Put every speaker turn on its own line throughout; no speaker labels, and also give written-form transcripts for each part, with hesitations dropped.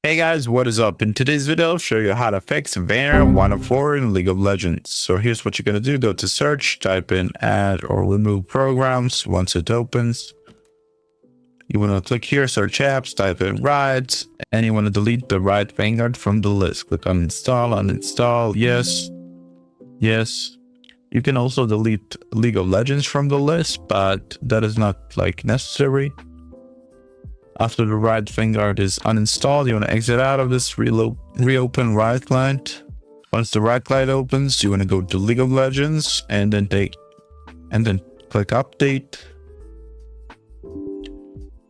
Hey guys, what is up? In today's video, I'll show you how to fix Vanguard 104 in League of Legends. So here's what you're going to do. Go to search, type in add or remove programs. Once it opens, you want to click here, search apps, type in Riot, and you want to delete the Riot Vanguard from the list. Click on uninstall, yes, yes. You can also delete League of Legends from the list, but that is not necessary. After the Riot Vanguard is uninstalled, you want to exit out of this, reopen Riot client. Once the Riot client opens, you want to go to League of Legends and then click update.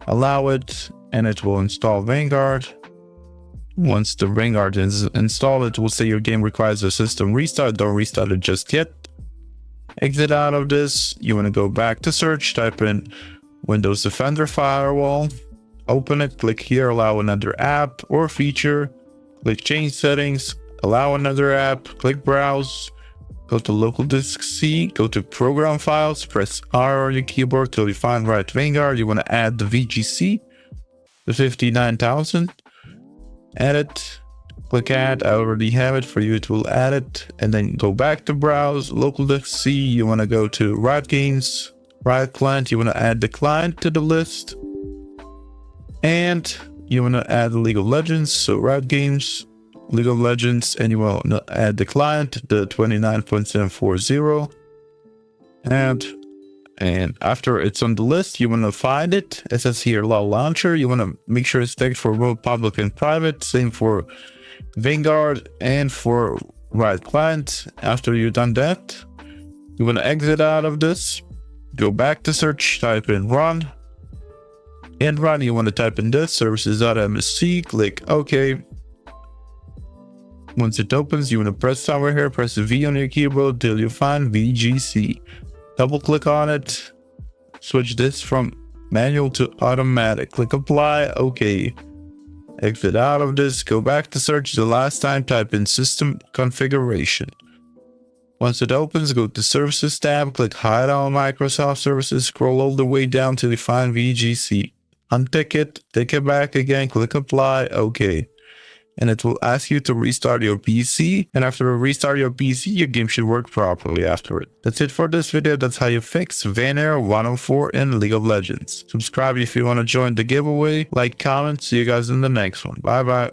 Allow it, and it will install Vanguard. Once the Vanguard is installed, it will say your game requires a system restart. Don't restart it just yet. Exit out of this. You want to go back to search, type in Windows Defender Firewall. Open it, click here, allow another app or feature, click change settings, allow another app, click browse, go to local disk C, go to program files, press R on your keyboard till you find Riot Vanguard. You want to add the VGC, the 59,000, add it, click add. I already have it. For you it will add it, and then go back to browse, local disk C. You want to go to Riot Games, Riot client. You want to add the client to the list. And you want to add League of Legends, so Riot Games, League of Legends, and you want to add the client, the 29.740. And after it's on the list, you want to find it. It says here LoL Launcher. You want to make sure it's checked for both public and private. Same for Vanguard and for Riot Client. After you've done that, you want to exit out of this, go back to search, type in run. In run, you want to type in this services.msc, click OK. Once it opens, you want to press somewhere here, press V on your keyboard till you find VGC. Double click on it, switch this from manual to automatic, click apply, OK. Exit out of this, go back to search the last time, type in system configuration. Once it opens, go to services tab, click hide all Microsoft services, scroll all the way down till you find VGC. Untick it, take it back again, click apply, OK. And it will ask you to restart your PC. And after you restart your PC, your game should work properly after it. That's it for this video. That's how you fix Vanguard 104 in League of Legends. Subscribe if you want to join the giveaway. Like, comment. See you guys in the next one. Bye bye.